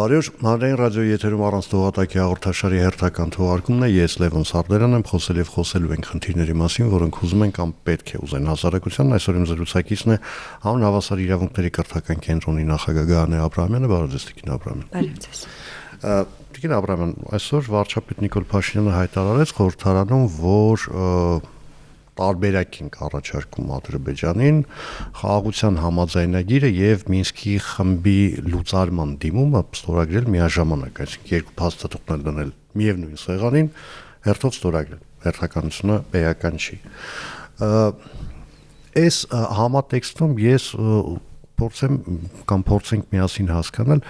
Բարի օր, Հանրային ռադիոյի եթերում առանց թողարկի հաղորդաշարի հերթական թողարկումն է, ես Լևոն Սարդարյանն եմ, խոսել եւ խոսելու ենք խնդիրների մասին, որոնք ուզում են կամ պետք է ուզեն հասարակությանն, այսօր իմ զրուցակիցն է Հանուն հավասար իրավունքների կրթական կենտրոնի նախագահ Գայանե Աբրահամյանը, բարև ձեզ Տիկին Աբրահամյան։ Բարև ձեզ։ Տիկին Աբրահամյան, այսօր վարչապետ Նիկոլ Փաշինյանը հայտարարեց խորհրդարանում, որ տարբերակ ենք առաջարկում Ադրբեջանին խաղաղության համաձայնագիրը եւ Մինսկի խմբի լուծարման դիմումը ստորագրել միաժամանակ, այսինքն երկու փաստաթղթեր դնել միևնույն սեղանին, հերթով ստորագրել։ Հերթականությունը էական չի։ Այս համատեքստում ես փորձենք միասին հասկանալ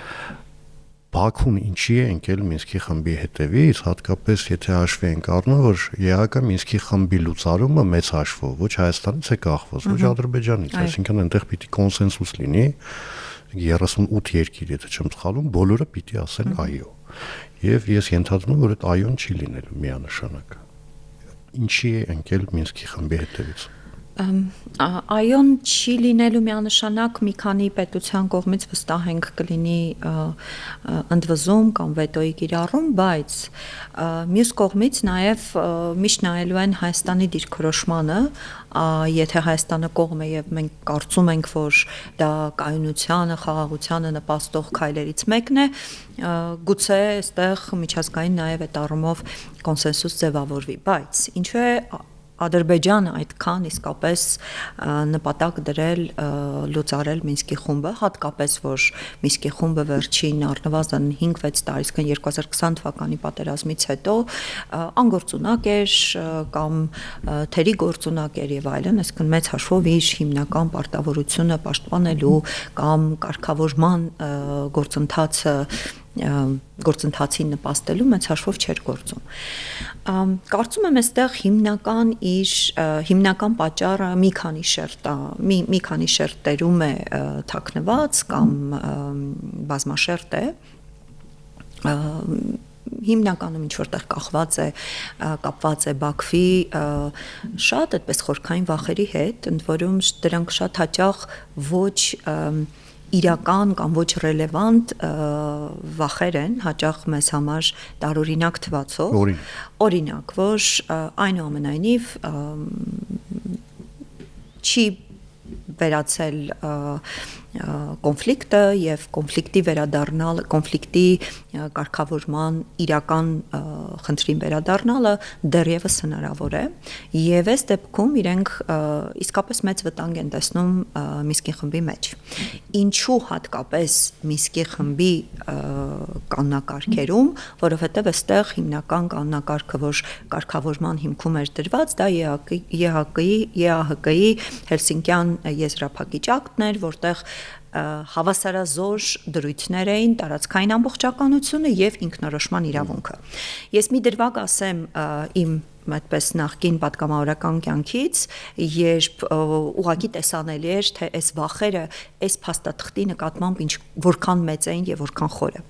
Բաքուն ինչի է ընկել Մինսկի խմբի հետևից, հատկապես եթե հաշվի ենք առնում, որ ԵԱՀԿ Մինսկի խմբի լուծարումը մեծ հաշվով ոչ Հայաստանից է կախված, ոչ Ադրբեջանից, այսինքն այնտեղ պիտի կոնսենսուս լինի 38 երկիր, եթե չեմ սխալվում, բոլորը պիտի ասեն այո։ Եվ ես ենթադրում եմ, որ այդ այոն չի լինելու միանշանակ։ Ինչի է ընկել Մինսկի խմբի հետևից։ Այոն չի լինելու միանշանակ մի քանի պետության կողմից վստահ ենք կլինի ընդվզում կամ վետոյի կիրառում, բայց մյուս կողմից նաև միշտ նայելու են Հայաստանի դիրքորոշմանը, եթե Հայաստանը կողմ է եւ մենք կարծում ենք, որ դա կայունությանը, խաղաղությանը նպաստող քայլերից մեկն է, գուցե այստեղ միջազգային նաև այդ առումով կոնսենսուս ձևավորվի, բայց ինչու է Ադրբեջանը այդքան իսկապես նպատակ դրել լուծարել Մինսկի խումբը, հատկապես որ Մինսկի խումբը վերջին առնվազն 5-6 տարի, այսինքն 2020 թվականի պատերազմից հետո անգործունակ էր կամ թերի գործունակ էր եւ այլն, այսինքն մեծ հաշվով իր հիմնական պարտավորությունը պաշտպանելու կամ կարգավորման գործընթացին նպաստելու մեծ հաշվով չէր գործում։ Կարծում եմ այստեղ հիմնական պատճառը մի քանի շերտերում է թաքնված կամ բազմաշերտ է, հիմնականում ինչ որտեղ կապված է Բաքվի շատ այդպես խորքային վախերի հետ, ընդ որում դրանք շատ հաճախ ոչ իրական կամ ոչ ռելևանտ վախեր են, հաճախ մեզ համար տարօրինակ թվացող, օրինակ, որ այնուամենայնիվ չի վերացել կոնֆլիկտը եւ կոնֆլիկտի կարգավորման իրական խնդրին վերադառնալը դեռևս հնարավոր է եւ այս դեպքում իրենք իսկապես մեծ վտանգ են տեսնում Մինսկի խմբի մեջ։ Ինչու հատկապես Մինսկի խմբի կանոնակարգերում, որովհետեւ այստեղ հիմնական կանոնակարգը, որ կարգավորման հիմքում էր դրված, դա ԵԱՀԿ-ի Հելսինկյան եզրափակիչ ակտն էր, որտեղ հավասարազոր դրույթներ էին տարածքային ամբողջականությունը եւ ինքնորոշման իրավունքը։ Ես մի դրվագ ասեմ իմ այդպես նախկին պատգամավորական կյանքից, երբ ուղղակի տեսանելի էր, թե այս վախերը այս փաստաթղթի նկատմամբ որքան մեծ էին եւ որքան խորը։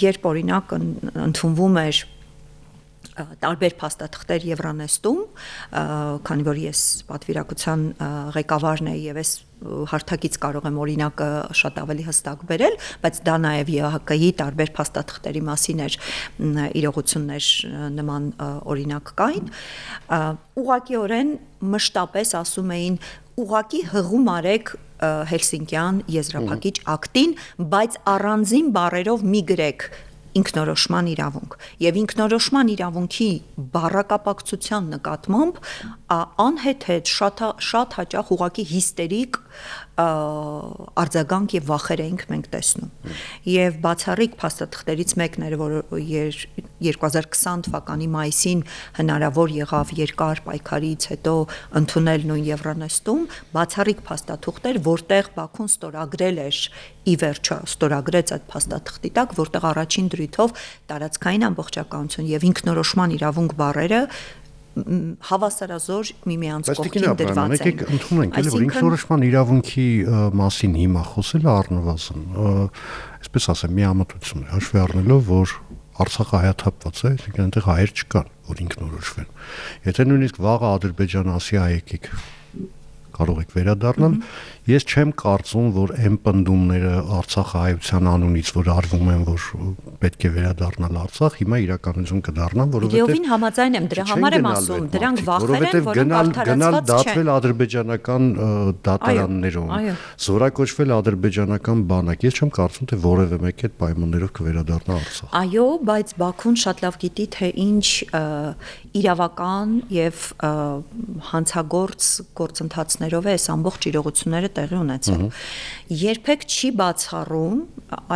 Երբ օրինակ ընդունվում էր տարբեր փաստաթղթեր Եվրանեստում, քանի որ ես պատվիրակության ղեկավարն եմ եւ այս հարթակից կարող եմ օրինակը շատ ավելի հստակ բերել, բայց դա նաև ԵԱՀԿ-ի տարբեր փաստաթղթերի մասին էր իրողություններ նման օրինակ կային, ուղղակիորեն մշտապես ասում էին ուղղակի հղում արեք Հելսինկյան եզրափակիչ ակտին, բայց առանձին բառերով մի գրեք ինքնորոշման իրավունք եւ ինքնորոշման իրավունքի բառակապակցության նկատմամբ անհեթեթ շատ հաճախ ուղղակի հիստերիկ արձագանք եւ վախեր էինք մենք տեսնում եւ բացառիկ փաստաթղթերից մեկն էր, որ 2020 թվականի մայիսին հնարավոր եղավ երկար պայքարից հետո ընդունել նույն Եվրանեստում, բացառիկ փաստաթուղթ էր, որտեղ Բաքուն ստորագրել էր ի վերջո ստորագրեց այդ փաստաթղթի տակ, որտեղ առաջին դրույթով տարածքային ամբողջականություն եւ ինքնորոշման իրավունք բառերը հավասարազոր միմյանց կողքին դրված են։ Եկեք ընդունենք, որ ինքնորոշման իրավունքի մասին հիմա խոսելը առնվազն, այսպես ասեմ, միամտություն է, հաշվի առնելով, որ Արցախը հայաթափված է, այսինքն այնտեղ հայեր չկան, որ ինքնորոշվեն։ Եթե նույնիսկ վաղը Ադրբեջանը ասի եկեք կարող եք վերադառնալ։ Ես չեմ կարծում, որ այն պնդումները Արցախահայության անունից, որ արվում են, որ պետք է վերադառնալ Արցախ, հիմա իրականություն կդառնան, որովհետև Իդեովին համաձայն եմ, դրա համար եմ ասում, դրանք վախեր են, որոնք գնալ արդարացված չեն։ դատվել ադրբեջանական դատարաններում, զորակոչվել ադրբեջանական բանակ։ Ես չեմ կարծում, թե որևէ մեկ այդ պայմաններով կվերադառնա Արցախ։ Այո, բայց Բաքուն շատ լավ գիտի, թե ինչ իրավական եւ հանցագործ գործընթացներով է այս ամբողջ իրողությունները տեղի ունեցել։ Երբեք չի բացառում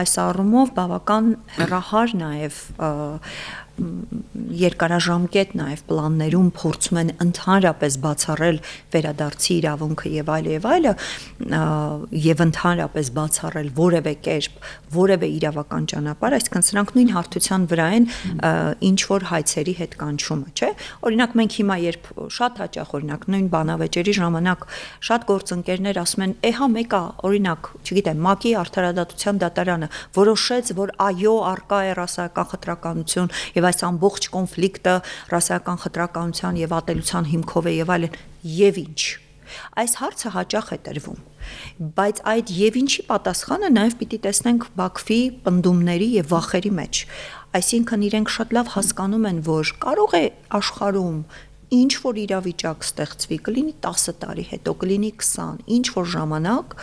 այս առումով բավական հեռահար նաեւ երկարաժամկետ նաև պլաններում փորձում են ընդհանրապես բացառել վերադարձի իրավունքը եւ այլը եւ ընդհանրապես բացառել որևէ կերպ որևէ իրավական ճանապարհ, այսինքն սրանք նույն հարթության վրա են ինչ որ հայցերի հետ կանչումը, չէ՞։ Օրինակ մենք հիմա երբ շատ հաճախ օրինակ նույն բանավեճերի ժամանակ շատ գործընկերներ ասում են, «Էհա մեկա, օրինակ, չգիտեմ, ՄԱԿ-ի արդարադատության դատարանը որոշեց, որ այո, արկա է ռասայական խտրականություն եւ այս ամբողջ կոնֆլիկտը ռասայական խտրականության եւ ատելության հիմքով է եւ այլն, եւ ինչ»։ Այս հարցը հաճախ է տրվում, բայց այդ եւ ինչի պատասխանը նաեւ պիտի տեսնենք Բաքվի պնդումների եւ վախերի մեջ։ Այսինքն իրենք շատ լավ հասկանում են, որ կարող է աշխարհում ինչ որ իրավիճակ ստեղծվի, կլինի 10 տարի հետո, կլինի 20, ինչ որ ժամանակ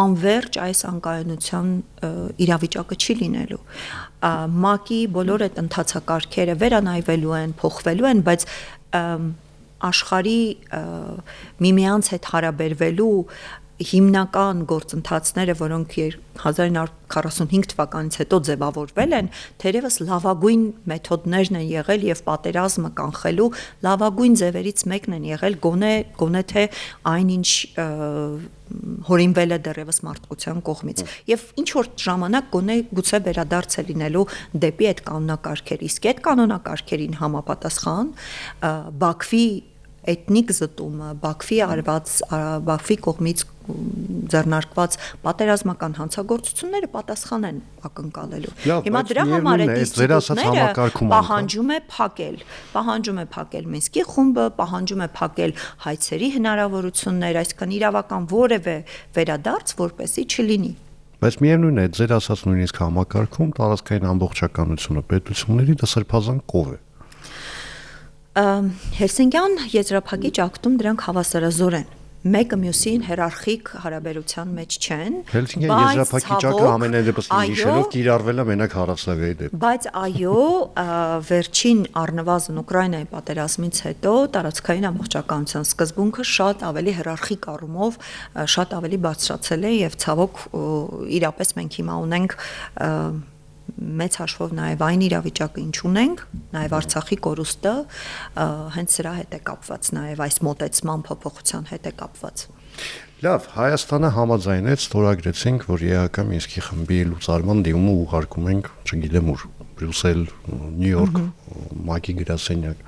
անverջ այս անկայունության իրավիճակը չի լինելու։ ՄԱԿ-ի բոլոր այդ ընթացակարգերը վերանայվելու են, փոխվելու են, բայց աշխարհի միմյանց հետ հարաբերվելու հիմնական գործընթացները, որոնք 1945 թվականից հետո ձևավորվել են, թերևս լավագույն մեթոդներն են եղել եւ պատերազմը կանխելու լավագույն ձևերից մեկն են եղել գոնե թե այնինչ հորինվել է դեռևս մարդկության կողմից եւ ինչ որ ժամանակ գուցե վերադարձ է լինելու դեպի այդ կանոնակարգեր, իսկ այդ կանոնակարգերին համապատասխան Բաքվի էթնիկ զտումը, Բաքվի կողմից ձեռնարկված պատերազմական հանցագործությունները պատասխան են ակնկալելու։ Հիմա դրա համար այդ ինստիտուտները պահանջում է փակել Մինսկի խումբը, պահանջում է փակել հայցերի հնարավորություններ, այսինքն իրավական որևէ վերադարձ որպեսի չլինի։ Բայց միևնույն է, ձեր ասած նույնիսկ համակարգում տարածքային ամբողջականությունը պետությունների դա սրբազան կով է։ Հելսինկյան եզրափակիչ ակտում դրանք հավասարազոր են։ Մեկը մյուսին հիերարխիկ հարաբերության մեջ չեն, Հելսինկյան եզրափակիչ ակտը ամենայն դեպս հիշելով կիրառվել է մենակ Հարավսավիայի դեպքում։ Բայց այո, վերջին առնվազն Ուկրաինայի պատերազմից հետո տարածքային ամբողջականության սկզբունքը շատ ավելի հիերարխիկ առումով շատ ավելի բարձրացել է եւ ցավոք իրապես մենք հիմա ունենք մեծ հաշվով նաև այն իրավիճակը ինչ ունենք, նաև Արցախի կորուստը հենց սրա հետ է կապված, նաև այս մոտեցման փոփոխության հետ է կապված։ Լավ, Հայաստանը համաձայնեց, ստորագրեցինք, որ ԵԱՀԿ Մինսկի խմբի լուծարման դիմումը ուղարկում ենք, չգիտեմ ուր, Բրյուսել, Նյու Յորք, ՄԱԿ-ի գրասենյակ։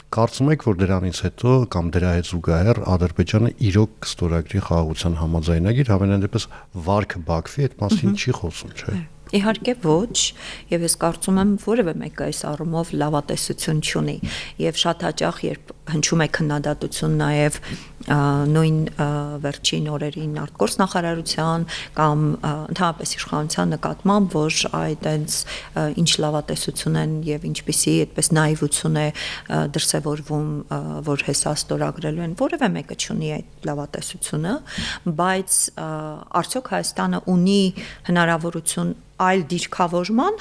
Կարծում եք, որ դրանից հետո կամ դրա հետ զուգահեռ Ադրբեջանը իրոք կստորագրի խաղաղության համաձայնագիր, հավանաբար դեպս վարքը Բաքվի այդ մասին չի խոսում, չէ՞։ Իհարկե ոչ, եւ ես կարծում եմ որևէ մեկը այս առումով լավատեսություն չունի եւ շատ հաճախ երբ հնչում է քննադատություն նաեւ նույն վերջին օրերին արտգործնախարարության կամ ընդհանրապես իշխանության նկատմամբ, որ այդ այնց ինչ լավատեսություն են եւ ինչպիսի այդպես նաիվություն է դրսեւորվում, որ հեսա ստորագրելու են, որևէ մեկը չունի այդ լավատեսությունը, բայց արդյոք Հայաստանը ունի հնարավորություն այլ դիրքավորման,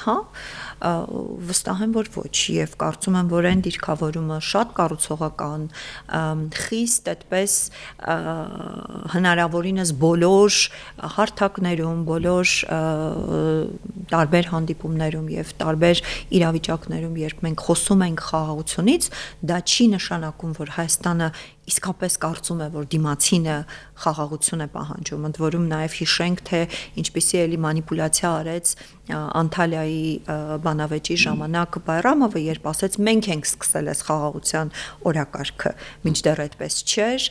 վստահ եմ, որ ոչ, եւ կարծում եմ, որ այն դիրքավորումը շատ կառուցողական, խիստ այդպես հնարավորինս բոլոր հարթակներում, բոլոր տարբեր հանդիպումներում եւ տարբեր իրավիճակներում, երբ մենք խոսում ենք խաղաղությունից, դա չի նշանակում, որ Հայաստանը իսկապես կարծում է, որ դիմացինը խաղաղություն է պահանջում, ընդ որում նաև հիշենք, թե ինչպիսի էլի մանիպուլյացիա արեց Անտալիայի բանավեճի ժամանակ Բայրամովը երբ ասեց մենք ենք սկսել այս խաղաղության օրակարգը, մինչդեռ այդպես չէր,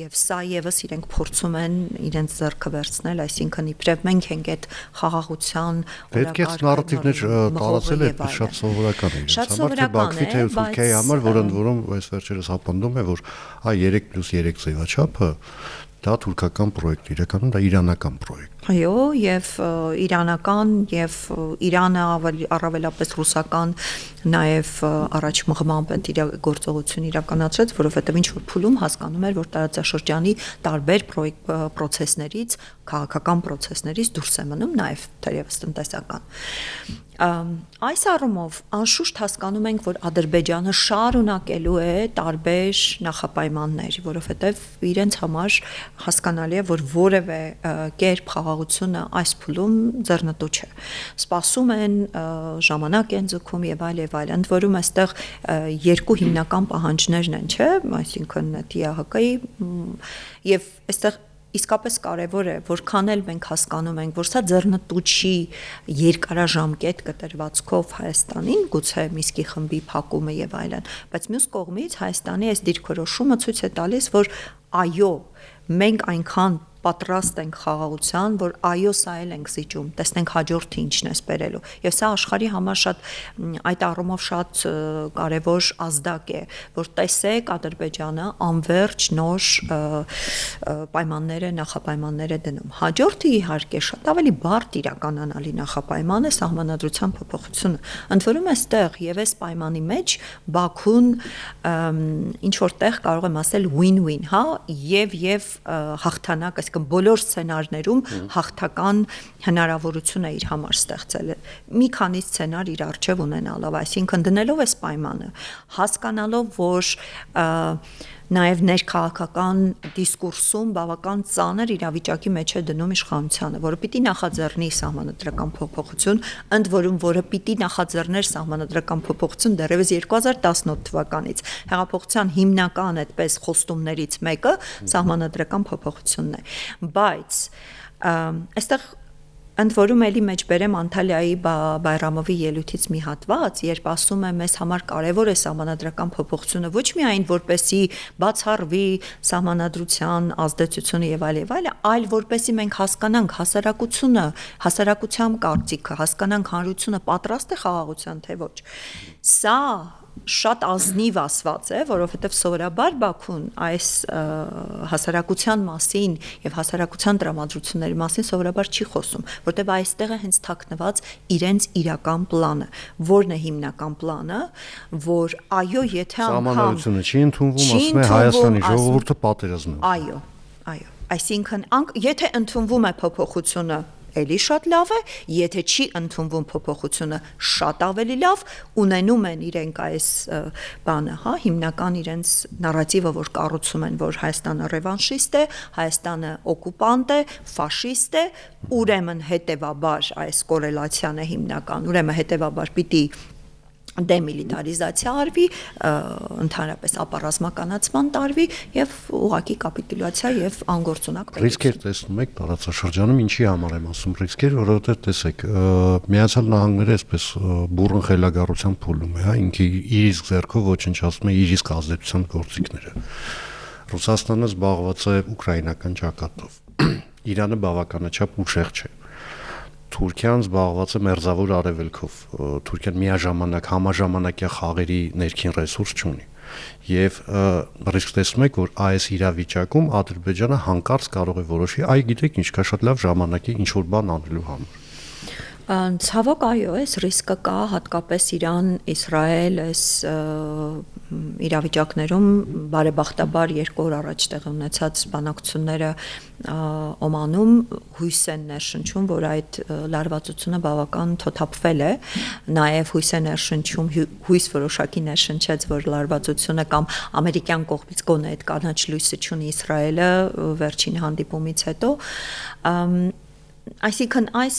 եւ սա եւս իրենք փորձում են իրենց ձեռքը վերցնել, այսինքն իբրև մենք ենք այդ խաղաղության օրակարգը նարատիվներ տարածել է շատ սովորական է։ Շատ սովորական է, Բաքվի թե Թուրքիայի համար, որ ընդ որում այս վերջերս հապնդում է, որ 3+3 ձևաչափը դա թուրքական պրոյեկտ, իրականում դա իրանական պրոյեկտ։ Այո, եւ իրանական եւ Իրանը առավելապես ռուսական նաեւ առաջ մղմամբ այդ իր գործողություն իրականացրեց, որովհետեւ ինչ որ փուլում հասկանում էր, որ տարածաշրջանի տարբեր պրոցեսներից, քաղաքական պրոցեսներից դուրս է մնում նաեւ թերևս տնտեսական։ Այս առումով անշուշտ հասկանում ենք, որ Ադրբեջանը շարունակելու է տարբեր նախապայմաններ, որովհետև իրենց համար հասկանալի է, որ որևէ կերպ խաղաղությունը այս փուլում ձեռնտու չէ։ Սպասում են, ժամանակ են ձգում եւ այլ եւ այլ։ Ընդ որում այստեղ երկու հիմնական պահանջներն են, չէ՞, այսինքն ՏԻԱՀԿ-ի եւ այստեղ իսկապես կարևոր է, որքան էլ մենք հասկանում ենք, որ սա ձեռնտու չի երկարաժամկետ կտրվածքով Հայաստանին, գուցե Միսկի խմբի փակումը եւ այլն, բայց մյուս կողմից Հայաստանի այս դիրքորոշումը ցույց է տալիս, որ այո, մենք այնքան պատրաստ ենք խաղաղության, որ այո, սա էլ ենք զիջում, տեսնենք հաջորդը ինչն է սպերելու։ Եվ սա աշխարհի համար շատ այդ առումով շատ կարևոր ազդակ է, որ տեսեք Ադրբեջանը անverջ նոր պայմաններ է, նախապայմաններ է դնում։ Հաջորդը իհարկե շատ ավելի բարդ իրականանալի նախապայման է սահմանադրության փոփոխությունը։ Ընդ որում այստեղ եւ այս պայմանի մեջ Բաքուն ինչ որտեղ կարող եմ ասել win-win, հա, եւ հաղթանակ, այսինքն բոլոր սցենարներում հաղթական հնարավորություն է իր համար ստեղծել։ Մի քանի սցենար իր առջև ունենալով, այսինքն դնելով այս պայմանը, հասկանալով, որ նաև ներքաղաքական դիսկուրսում բավական ծանր իրավիճակի մեջ է դնում իշխանությանը, որը պիտի նախաձեռնի սահմանադրական փոփոխություն, ընդ որում որը պիտի նախաձեռներ սահմանադրական փոփոխություն դեռևս 2018 թվականից։ Հեղափոխության հիմնական այդպես խոստումներից մեկը սահմանադրական փոփոխությունն է։ Բայց այստեղ ընդ որում էլի մեջ բերեմ Անտալիայի Բայրամովի ելույթից մի հատված, երբ ասում է մեզ համար կարևոր է սահմանադրական փոփոխությունը ոչ միայն որպեսի բացառվի սահմանադրության ազդեցությունը եւ այլ, այլ որպեսի մենք հասկանանք հասարակության կարծիքը, հասկանանք հանրությունը պատրաստ է խաղաղության թե ոչ։ Սա շատ ազնիվ ասված է, որովհետև սովորաբար Բաքուն այս հասարակության մասին եւ հասարակության տրամադրությունների մասին սովորաբար չի խոսում, որտեղ այստեղ է հենց թաքնված իրենց իրական պլանը, որն է հիմնական պլանը, որ այո, եթե անգամ սահմանադրությունը չի ընդունվում, ասում է Հայաստանի ժողովուրդը պատերազմ է։ Այո, այսինքն եթե ընդունվում է փոփոխությունը էլի շատ լավ է, եթե չի ընդունվում փոփոխությունը շատ ավելի լավ, ունենում են իրենք այս բանը, հա, հիմնական իրենց նարատիվը, որ կառուցում են, որ Հայաստանը ռևանշիստ է, Հայաստանը օկուպանտ է, ֆաշիստ է, ուրեմն հետևաբար այս կորելացիան է հիմնական, ուրեմն հետևաբար պիտի դեմիլիտարիզացիա արվի, ընդհանրապես ապառազմականացման տարվի եւ ուղղակի կապիտուլյացիա եւ անգործունակ պետք է։ Ռիսկեր տեսնում եք տարածաշրջանում, ինչի համար եմ ասում ռիսկեր, որովհետեւ տեսեք, Միացյալ Նահանգները այսպես բուրըն խելագարության փուլում է, հա, ինքը իր իսկ ձեռքով ոչնչացնում է իր իսկ ազդեցության գործիքները։ Ռուսաստանը զբաղված է ուկրաինական ճակատով։ Իրանը բավականաչափ ուժեղ չէ։ Թուրքիան զբաղված է մերձավոր արևելքով։ Թուրքիան միաժամանակ համաժամանակյա խաղերի ներքին ռեսուրս չունի։ Եվ ռիսկ տեսնում եք, որ այս իրավիճակում Ադրբեջանը հանկարծ կարող է որոշի, այ գիտեք ինչ կա, շատ լավ ժամանակ է ինչ որ բան անելու համար։ Ցավոք այո, այս ռիսկը կա, հատկապես Իրան-Իսրայել այս իրավիճակներում բարեբախտաբար 2 օր առաջ տեղի ունեցած բանակցությունները Օմանում հույս են ներշնչում, որ այդ լարվածությունը բավական թոթափվել է, նաև հույս է ներշնչում, հույս որոշակի ներշնչեց, որ լարվածությունը կամ ամերիկյան կողմից գոնե այդ կանաչ լույսը չունի Իսրայելը վերջին հանդիպումից հետո Այսինքն այս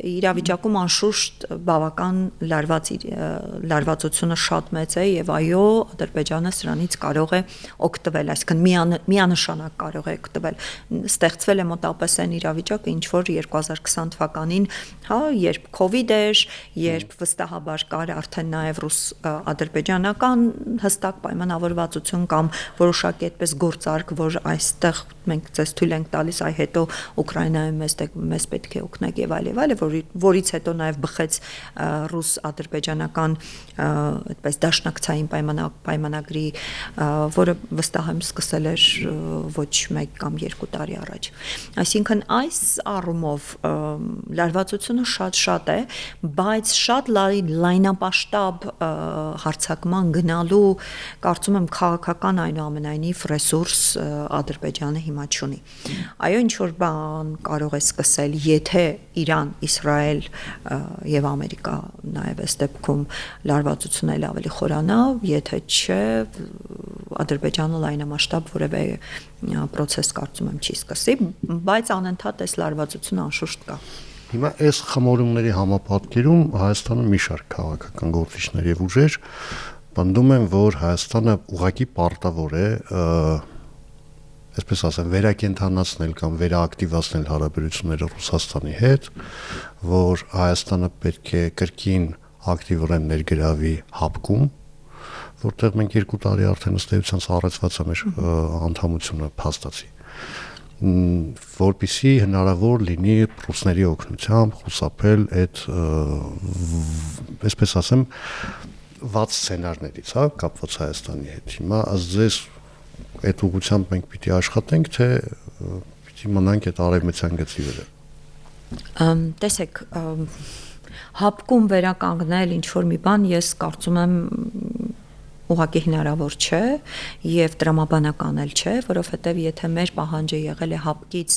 իրավիճակում անշուշտ բավական լարվածությունը շատ մեծ է եւ այո Ադրբեջանը սրանից կարող է օգտվել, այսինքն միանշանակ կարող է օգտվել։ Ստեղծվել է մոտապես այն իրավիճակը, ինչ որ 2020 թվականին, հա, երբ COVID էր, երբ վստահաբար կար արդեն նաեւ ռուս-ադրբեջանական հստակ պայմանավորվածություն կամ որոշակի այդպես գործարք, որ այստեղ մենք ցես թույլ ենք տալիս, այ հետո Ուկրաինայում մեզ պետք է օգնեք եւ այլ, որից հետո նաեւ բխեց ռուս-ադրբեջանական այդպես դաշնակցային պայմանագրի, որը վստահ եմ սկսել էր ոչ 1 կամ 2 տարի առաջ։ Այսինքն այս առումով լարվածությունը շատ է, բայց շատ լայնապաշտապ հարձակման գնալու կարծում եմ քաղաքական այնուամենայնիվ ռեսուրս Ադրբեջանը հիմա չունի։ Այո, ինչ որ բան կարող է սկսել, եթե Իրան, Իսրայել եւ Ամերիկա նաեւ այս դեպքում լարվածությունը ավելի խորանա, եթե չէ Ադրբեջանը լայնամասշտաբ որևէ process կարծում եմ չի սկսի, բայց անընդհատ այս լարվածությունը անշուշտ կա։ Հիմա այս խմորումների համապատկերում Հայաստանը մի շարք քաղաքական գործիչներ եւ ուժեր պնդում են, որ Հայաստանը ուղղակի պարտավոր է այսպես ասեմ, վերակենդանացնել կամ վերաակտիվացնել հարաբերությունները Ռուսաստանի հետ, որ Հայաստանը պետք է կրկին ակտիվորեն ներգրավի ՀԱՊԿ-ում, որտեղ մենք 2 տարի արդեն ըստ էության սառեցված է մեր անդամությունը փաստացի, որպեսզի հնարավոր լինի ռուսների օգնությամբ խուսափել այդ, այսպես ասեմ, վատ սցենարներից, հա, կապված Հայաստանի հետ։ Հիմա ձեզ այդ ուղղությամբ մենք պիտի աշխատենք, թե պիտի մնանք այդ արևմտյան գծի վրա։ Տեսեք, ՀԱՊԿ-ում վերականգնել ինչ որ մի բան, ես կարծում եմ ուղղակի հնարավոր չէ եւ տրամաբանական էլ չէ, որովհետեւ եթե մեր պահանջը եղել է ՀԱՊԿ-ից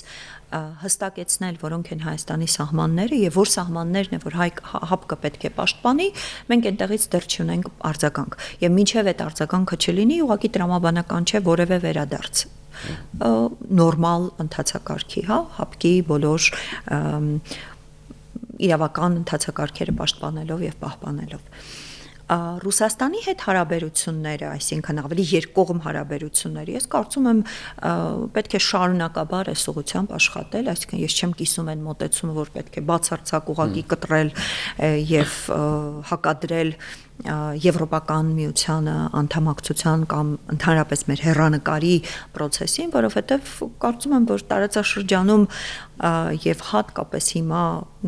հստակեցնել, որոնք են Հայաստանի սահմանները եւ որ սահմաններն է, որ ՀԱՊԿ-ը պետք է պաշտպանի, մենք այնտեղից դեռ չունենք արձագանք։ Եվ մինչեւ այդ արձագանքը չլինի, ուղղակի տրամաբանական չէ որևէ վերադարձ նորմալ ընթացակարգի, հա, ՀԱՊԿ-ի բոլոր իրավական ընթացակարգերը պաշտպանելով եւ պահպանելով։ Ռուսաստանի հետ հարաբերությունները, այսինքն ավելի երկկողմ հարաբերությունները, ես կարծում եմ պետք է շարունակաբար այս ուղղությամբ աշխատել, այսինքն ես չեմ կիսում այն մոտեցումը, որ պետք է բացարձակ ուղղակի կտրել եւ հակադրել Եվրոպական միությանը անդամակցության կամ ընդհանրապես մեր հեռանկարի process-ին, որովհետև կարծում եմ, որ տարածաշրջանում եւ հատկապես հիմա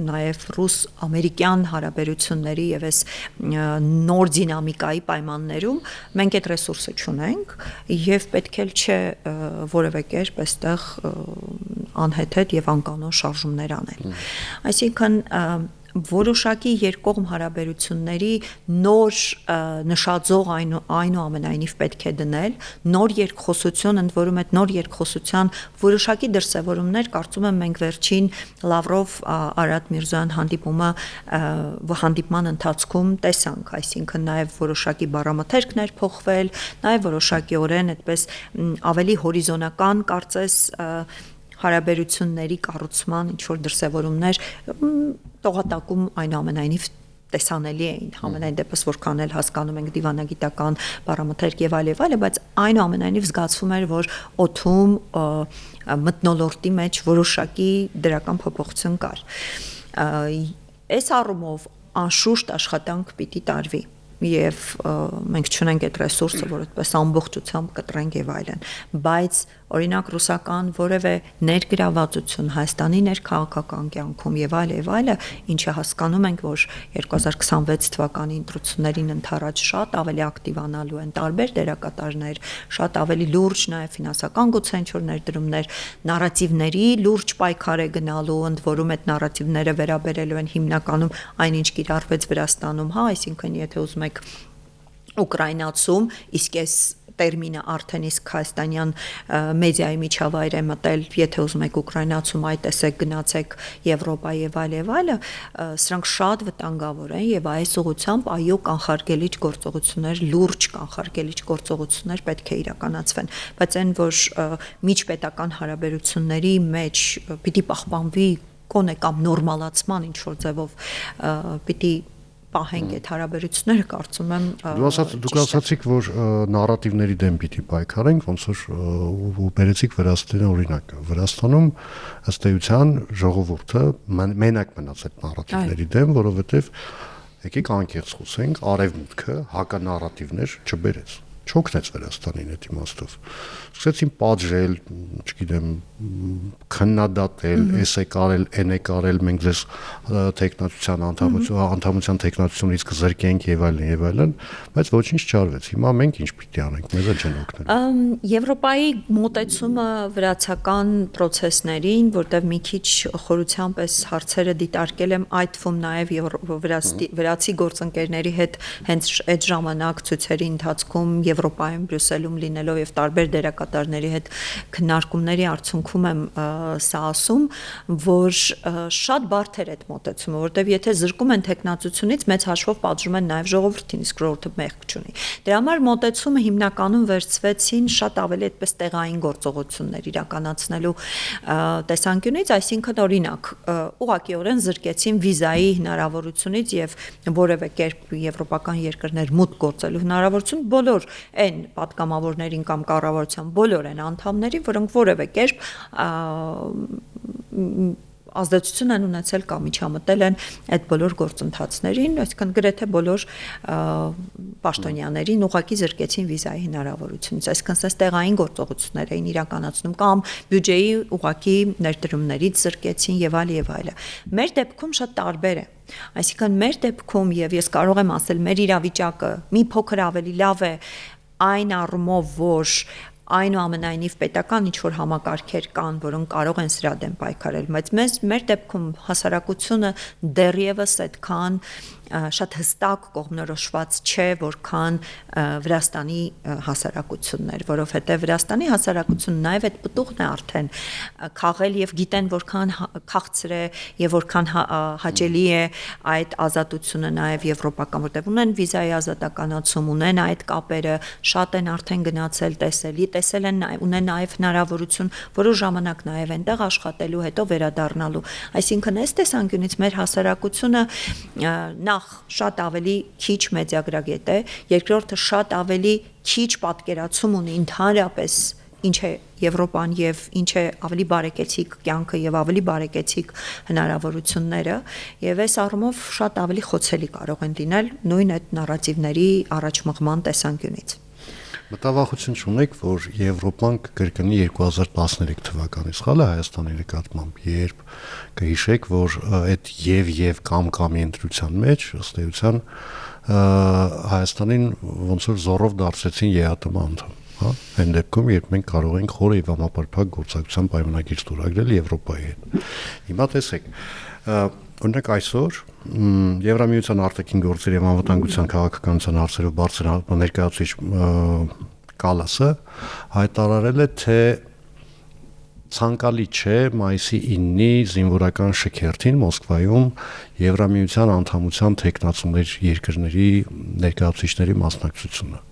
նաեւ ռուս-ամերիկյան հարաբերությունների եւ այս նոր դինամիկայի պայմաններում մենք այդ ռեսուրսը չունենք եւ պետք է չէ որևէ կերպ այստեղ անհեթեթ եւ անկանոն շարժումներ անել։ Այսինքն որոշակի երկկողմ հարաբերությունների նոր նշաձող այնուամենայնիվ պետք է դնել, նոր երկխոսություն, ընդ որում այդ նոր երկխոսության որոշակի դրսևորումներ կարծում եմ մենք վերջին Լավրով Արադ Միրզոյան հանդիպման ընթացքում տեսանք, այսինքն նաև որոշակի բառամթերքներ փոխվել, նաև որոշակիորեն այդպես ավելի հորիզոնական կարծես հարաբերությունների կառուցման ինչ որ դրսևորումներ տողատակում այնուամենայնիվ տեսանելի էին, համենայն դեպս որքան էլ հասկանում ենք դիվանագիտական բառամթերք եւ այլ, բայց այնուամենայնիվ զգացվում էր, որ օդում մթնոլորտի մեջ որոշակի դրական փոփոխություն կար։ Այս առումով անշուշտ աշխատանք պիտի տարվի եւ մենք չունենք այդ ռեսուրսը, որ այդպես ամբողջությամբ կտրենք եւ այլն, բայց օրինակ ռուսական որևէ ներգրավվածություն Հայաստանի ներքաղաքական կյանքում եւ այլը, ինչը հասկանում ենք, որ 2026 թվականի ընտրություններին ընդառաջ շատ ավելի ակտիվանալու են տարբեր դերակատարներ, շատ ավելի լուրջ նաեւ ֆինանսական գուցե ինչ որ ներդրումներ, նարատիվների լուրջ պայքար է գնալու, ընդ որում այդ նարատիվները վերաբերելու են հիմնականում այնինչ կիրառվեց Վրաստանում, հա, այսինքն եթե ուզում եք Ուկրաինացում, իսկ այս տերմինը արդեն իսկ հայաստանյան մեդիայի միջավայր է մտել, եթե ուզում եք Ուկրաինացում, այ տեսեք գնացեք Եվրոպա եւ այլը, սրանք շատ վտանգավոր են եւ այս ուղղությամբ այո կանխարգելիչ գործողություններ, լուրջ կանխարգելիչ գործողություններ պետք է իրականացվեն, բայց այն որ միջպետական հարաբերությունների մեջ պիտի պահպանվի կոնե կամ նորմալացման ինչ որ ձևով պիտի պահենք այդ հարաբերությունները, կարծում եմ դուք ասացիք, որ նարատիվների դեմ պիտի պայքարենք, ոնց որ ու բերեցիք Վրաստանի օրինակը։ Վրաստանում ըստ էության ժողովուրդը մենակ մնաց այդ նարատիվների դեմ, որովհետև եկեք անկեղծ խոսենք, արևմուտքը հականարատիվներ չբերեց, չօգնեց Վրաստանին այդ իմաստով։ Սկսեցին պատժել, չգիտեմ, քննադատել, էս է կարել, այն է կարել, մենք ձեզ տեխնացիան անդամության տեխնացիոնից կզրկենք եւ այլն, բայց ոչինչ չարվեց։ Հիմա մենք ինչ պիտի անենք, մեզ չեն օգնել։ Եվրոպայի մոտեցումը վրացական process-ներին, որտեղ մի քիչ խորությամբ այս հարցերը դիտարկել եմ, այդ թվում նաեւ վրացի գործընկերների հետ հենց այդ ժամանակ ցույցերի ընթացքում Եվրոպայում, Բրյուսելում լինելով եւ տարբեր դերակատարների հետ քննարկումների արդյունքում եմ սա ասում, որ շատ բարդ էր այդ մոտեցումը, որտեղ եթե զրկում են տեխնացությունից, մեծ հաշվով պատժում են նաեւ ժողովրդին, իսկ ժողովուրդը մեղք չունի։ Դրա համար մոտեցումը հիմնականում վերցվեցին շատ ավելի այդպես տեղային գործողություններ իրականացնելու տեսանկյունից, այսինքն օրինակ, ուղղակիորեն զրկեցին վիզայի հնարավորությունից եւ որևէ կերպ եվրոպական երկրներ մուտք գործելու հնարավորություն բոլոր այն պատգամավորներին կամ կառավարության բոլոր այն անդամներին, որոնք որևէ կերպ ազդեցություն են ունեցել կամ միջամտել են այդ բոլոր գործընթացներին, այսինքն գրեթե բոլոր պաշտոնյաներին ուղղակի զրկեցին վիզայի հնարավորությունից, այսինքն sense տեղային գործողություններ էին իրականացնում կամ բյուջեի ուղղակի ներդրումներից զրկեցին եւ այլը։ Մեր դեպքում շատ տարբեր է։ Այսինքն մեր դեպքում եւ ես կարող եմ ասել, մեր իրավիճակը մի փոքր ավելի լավ է այն առումով, որ այնուամենայնիվ պետական ինչ-որ համակարգեր կան, որոնք կարող են սրա դեմ պայքարել, բայց մեր դեպքում հասարակությունը դեռևս այդքան շատ հստակ կողմնորոշված չէ, որքան Վրաստանի հասարակություններ, որովհետև Վրաստանի հասարակությունն նաև այդ պտուղն է արդեն քաղել եւ գիտեն որքան քաղցր է եւ որքան հաճելի է այդ ազատությունը նաև եվրոպական, որտեղ ունեն վիզայի ազատականացում, ունեն այդ կապերը, շատ են արդեն գնացել, տեսել են ունեն նաև հնարավորություն որոշ ժամանակ նաև այնտեղ աշխատելու, հետո վերադառնալու, այսինքն այս տեսանկյունից մեր հասարակությունը շատ ավելի քիչ մեդիագրագետ է, երկրորդը շատ ավելի քիչ պատկերացում ունի ընդհանրապես ինչ է Եվրոպան եւ ինչ է ավելի բարեկեցիկ կյանքը եւ ավելի բարեկեցիկ հնարավորությունները եւ այս առումով շատ ավելի խոցելի կարող են լինել նույն այդ նարատիվների առաջմղման տեսանկյունից։ Մտավախություն չունեք, որ Եվրոպան կկրկնի 2013 թվականի սխալը Հայաստանի նկատմամբ, երբ կհիշեք, որ այդ եւ կամ ընտրության մեջ ըստ էության Հայաստանին ոնց որ զորով դարձեցին ԵԱՏՄ անդամ, հա, այն դեպքում, երբ մենք կարող ենք խորը եւ համապարփակ գործակցության պայմանագիր ստորագրել Եվրոպայի հետ։ Հիմա տեսեք, օրինակ այսօր Եվրամիության արտաքին գործերի եւ անվտանգության քաղաքականության հարցերով բարձր ներկայացուցիչ Կալասը հայտարարել է, թե ցանկալի չէ մայիսի 9-ի զինվորական շքերթին Մոսկվայում Եվրամիության անդամության տեխնացուներ երկրների ներկայացուցիչների մասնակցությունը։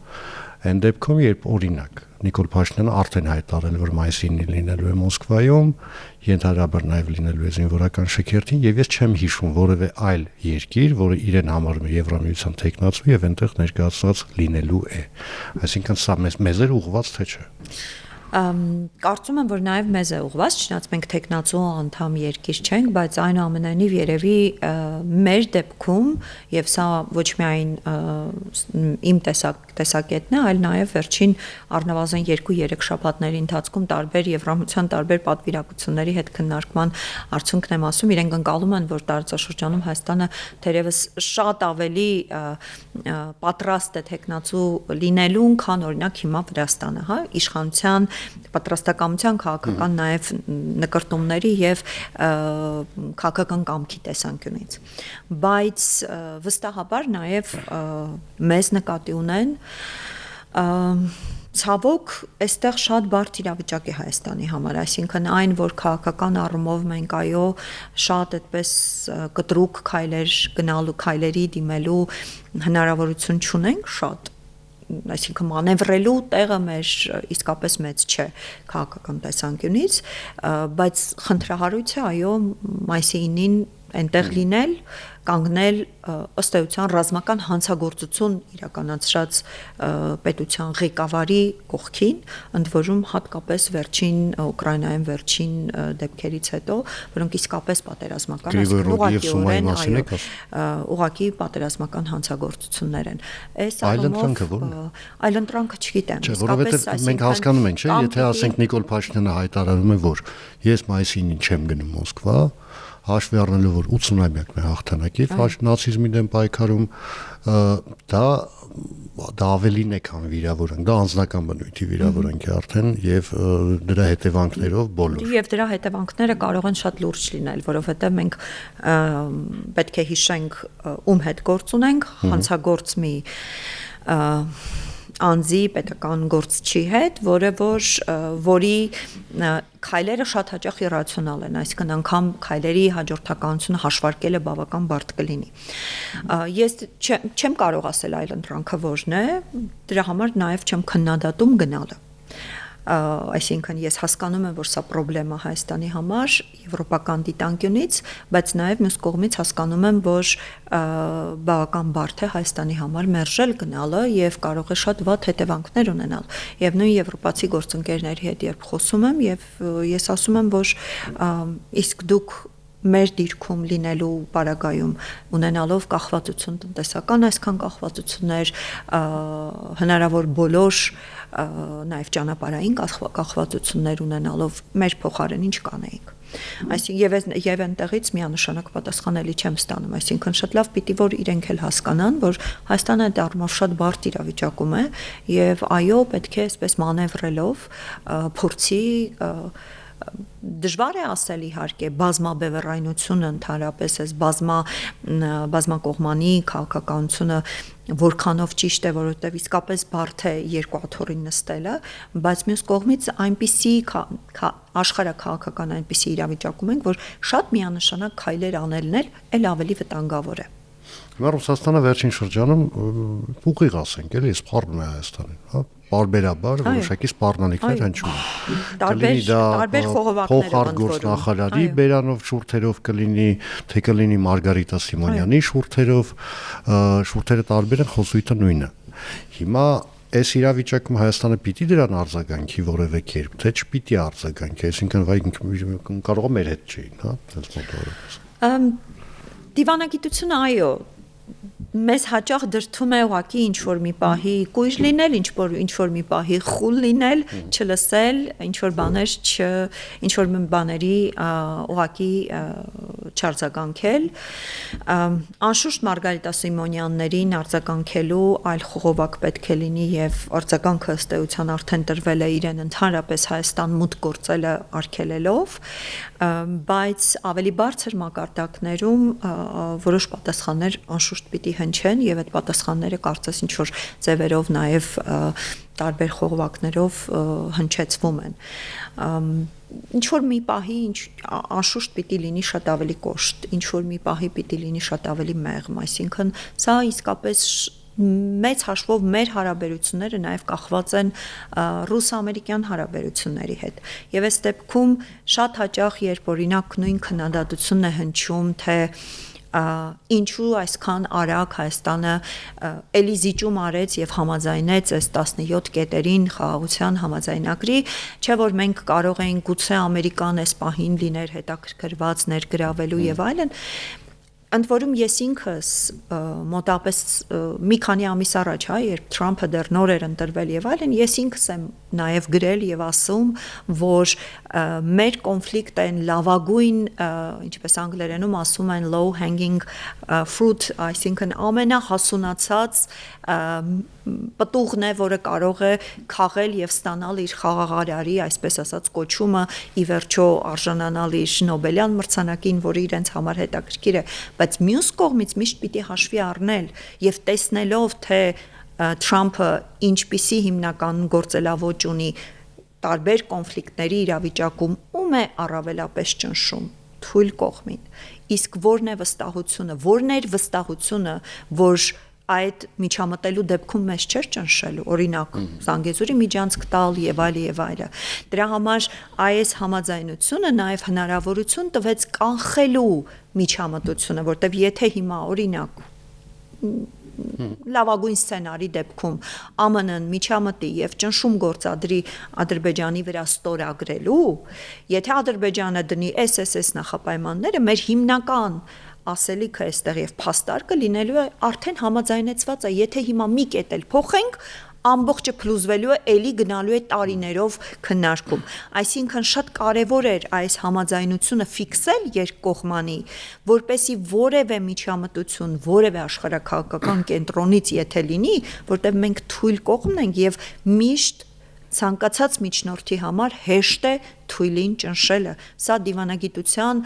Այն դեպքում, երբ օրինակ Նիկոլ Փաշինյանը արդեն հայտարարել որ մայիսի 9-ին լինելու է Մոսկվայում, ենթադրաբար նաև լինելու է զինվորական շքերթին, եւ ես չեմ հիշում որևէ այլ երկիր, որը իրեն համարում է Եվրամիության տեխնացու եւ այնտեղ ներկայացված լինելու է։ Այսինքն սա մեզ էր ուղղված թե չէ։ Կարծում եմ, որ նաև մեզ է ուղղված, չնայած մենք տեխնացու անդամ երկիր չենք, բայց այնուամենայնիվ երևի մեր դեպքում եւ սա ոչ միայն իմ տեսակետն է, այլ նաև վերջին առնվազն 2-3 շաբաթների ընթացքում տարբեր Եվրամիության տարբեր պատվիրակությունների հետ քննարկման արդյունքն եմ ասում, իրենք ընկալում են, որ տարածաշրջանում Հայաստանը թերևս շատ ավելի պատրաստ է տեխնացու լինելուն, քան օրինակ հիմա Վրաստանը, հա, իշխանության պատրաստակամության քաղաքական նաև նկարտումների եւ քաղաքական կամքի տեսանկյունից, բայց վստահաբար նաև մեզ նկատի ունեն ցավոք այստեղ շատ բարդ իրավիճակ է Հայաստանի համար, այսինքն այն, որ քաղաքական առումով մենք այո շատ այդպես կտրուկ քայլեր գնալու, քայլերի դիմելու հնարավորություն չունենք շատ այսինքն մանևրելու տեղը մեր իսկապես մեծ չէ քաղաքական տեսանկյունից, բայց խնդրահարույց է այո մայիսի 9-ին այնտեղ լինել, կանգնել ըստ էության ռազմական հանցագործություն իրականացրած պետության ղեկավարի կողքին, ընդ որում հատկապես վերջին Ուկրաինայում վերջին դեպքերից հետո, որոնք իսկապես պատերազմական, ուղղակիորեն ուղղակի պատերազմական հանցագործություններ են։ Այս այլընտրանքը չգիտեմ, իսկապես մենք հասկանում ենք, չէ՞, եթե ասենք Նիկոլ Փաշինյանը հայտարարում է, որ ես մայիսի 9-ին չեմ գնում Մոսկվա, հաշվի առնելով որ 80-ամյակն է հաղթանակի նացիզմի դեմ պայքարում, դա ավելին է քան վիրավորանք, դա անձնական բնույթի վիրավորանք է արդեն եւ դրա հետևանքներով բոլոր։ Եվ դրա հետևանքները կարող են շատ լուրջ լինել, որովհետեւ մենք պետք է հիշենք ում հետ գործ ունենք, հանցագործ մի անձի պետական գործչի հետ, որի քայլերը շատ հաճախ իրացիոնալ են, այսինքն անգամ քայլերի հաջորդականությունը հաշվարկելը բավական բարդ կլինի։ Ես չեմ կարող ասել այլընտրանքը որն է, դրա համար նաև չեմ քննադատում գնալը։ Այսինքն ես հասկանում եմ, որ սա խնդրեմ է Հայաստանի համար եվրոպական դիտանկյունից, բայց նաև մյուս կողմից հասկանում եմ, որ բավական բարդ է Հայաստանի համար մերժել գնալը եւ կարող է շատ վատ հետևանքներ ունենալ։ Եվ նույն եվրոպացի գործընկերների հետ երբ խոսում եմ եւ ես ասում եմ, որ իսկ դուք մեր դիրքում լինելու պարագայում ունենալով կախվածություն տնտեսական այսքան կախվածություններ հնարավոր բոլոր նաև ճանապարհային կախվածություններ ունենալով մեր փոխարեն ինչ կանեինք այսինքն եւ այնտեղից միանշանակ պատասխանելի չեմ ստանում այսինքն շատ լավ պիտի որ իրենք էլ հասկանան որ Հայաստանը դառնով շատ բարդ իրավիճակում է եւ այո պետք է այսպես մանևրելով փորձի դժվար է ասել իհարկե բազմաբևեռայնությունը ընդհանրապես այս բազմակողմանի քաղաքականությունը որքանով ճիշտ է որովհետև իսկապես բարդ է երկու աթոռին նստելը բայց մյուս կողմից այնպիսի աշխարհաքաղաքական այնպիսի իրավիճակում ենք որ շատ միանշանակ քայլեր անելն էլ ավելի վտանգավոր է Հիմա Ռուսաստանը վերջին շրջանում ուղիղ ասենք էլի սպառնում է Հայաստանին հա բարբերաբար որոշակի սպառնալիքներ հնչում են տարբեր փոխարգործնախարարի բերանով շուրթերով կլինի թե կլինի Մարգարիտա Սիմոնյանի շուրթերը տարբեր են խոսույթը նույնը հիմա այս իրավիճակում Հայաստանը պիտի դրան արձագանքի որևէ կերպ թե չպիտի արձագանքի այսինքն վայ կարող է մեր հետ չէին հա այդպես մոտավորապես դիվանագիտությունը այո մեզ հաճախ դրթում է ուղղակի ինչ որ մի պահի կույր լինել, ինչ որ մի պահի խուլ լինել, չլսել, ինչ որ բաների ուղղակի չարձագանքել։ Անշուշտ Մարգարիտա Սիմոնյաններին արձագանքելու այլ խողովակ պետք է լինի եւ արձագանքը ըստ էության արդեն տրվել է իրեն ընդհանրապես Հայաստան մուտք գործելը արգելելով, բայց ավելի բարձր մակարդակներում որոշ պատասխաններ անշուշտ պիտի հնչեն եւ այդ պատասխանները կարծես ինչ որ ձևերով նաեւ տարբեր խողովակներով հնչեցվում են ինչ որ մի պահի անշուշտ պիտի լինի շատ ավելի կոշտ ինչ որ մի պահի պիտի լինի շատ ավելի մեղմ այսինքն սա իսկապես մեծ հաշվով մեր հարաբերությունները նաև կախված են ռուս-ամերիկյան հարաբերությունների հետ եւ այս դեպքում շատ հաճախ երբ օրինակ նույն քննադատությունն է հնչում թե ինչու այսքան արագ Հայաստանը էլի զիջում արեց եւ համաձայնեց այս 17 կետերին խաղաղության համաձայնագրի, չէ որ մենք կարող էինք գուցե Ամերիկան այս պահին լիներ հետաքրքրված ներգրավելու եւ այլն Ընդ որում ես ինքս մոտապես մի քանի ամիս առաջ, երբ Թրամփը դեռ նոր էր ընտրվել եւ այլն, ես ինքս եմ նաեւ գրել եւ ասում, որ մեր կոնֆլիկտն լավագույն, ինչպես անգլերենում ասում են low hanging fruit, այսինքն ամենահասունացած պտուղն է, որը կարող է քաղել եւ ստանալ իր խաղաղարարի, այսպես ասած, կոչումը ի վերջո արժանանալ իր Նոբելյան մրցանակին, որը իրենց համար հետաքրքիր է, բայց մյուս կողմից միշտ պիտի հաշվի առնել եւ տեսնելով թե Թրամփը ինչպիսի հիմնական գործելավոճ ունի տարբեր կոնֆլիկտների իրավիճակում ում է առավելապես ճնշում թույլ կողմին իսկ որն է վստահությունը որն էր վստահությունը որ այդ միջամտելու դեպքում մեզ չէր ճնշելու, օրինակ Զանգեզուրի միջանցք տալ եւ այլը։ Դրա համար այս համաձայնությունը նաեւ հնարավորություն տվեց կանխելու միջամտությունը, որտեվ եթե հիմա օրինակ լավագույն սցենարի դեպքում ԱՄՆ-ն միջամտի եւ ճնշում գործադրի Ադրբեջանի վրա ստորագրելու, եթե Ադրբեջանը դնի SSS նախապայմանները, մեր հիմնական ասելիքը այստեղ եւ փաստարկը լինելու է արդեն համաձայնեցված է, եթե հիմա մի կետ էլ փոխենք, ամբողջը փլուզվելու է, ելի գնալու է տարիներով քննարկում։ Այսինքն շատ կարևոր էր այս համաձայնությունը ֆիքսել երկկողմանի, որպեսի որևէ միջամտություն, որևէ աշխարհաքաղաքական կենտրոնից եթե լինի, որտեղ մենք թույլ կողմն ենք եւ միշտ ցանկացած միջնորդի համար հեշտ է թույլին ճնշելը։ Սա դիվանագիտության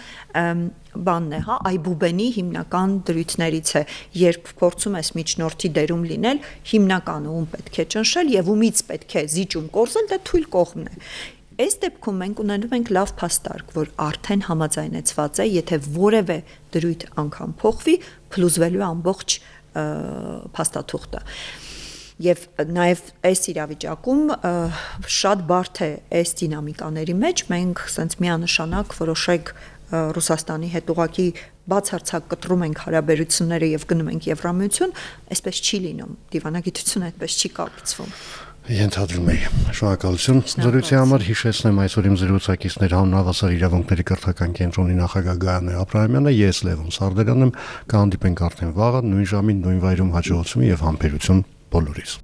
բանն է, այբուբենի հիմնական դրույթներից է, երբ փորձում ես միջնորդի դերում լինել, հիմնականը ում պետք է ճնշել եւ ումից պետք է զիջում կորզել, դա թույլ կողմն է։ Այս դեպքում մենք ունենում ենք լավ փաստարկ, որ արդեն համաձայնեցված է, եթե որևէ դրույթ անգամ փոխվի, փլուզվելու ամբողջ փաստաթուղթը։ Եվ նաև այս իրավիճակում շատ բարդ է այս դինամիկաների մեջ մենք սենց միանշանակ որոշեք Ռուսաստանի հետ ուղղակի բացարձակ կտրում ենք հարաբերությունները եւ գնում ենք Եվրամիություն, այսպես չի լինում, դիվանագիտությունը այդպես չի կառուցվում։ Ենթադրում եմ, շնորհակալություն զրույցի համար, հիշեցնեմ այսօր իմ զրուցակիցներ Հանուն իրավունքների կրթական կենտրոնի նախագահ Գայանե Աբրահամյանը, ես Լևոն Սարդարյանն եմ, կհանդիպենք արդեն վաղը նույն ժամին, նույն վայրում, հաջողություն եւ համբերություն բոլորիս։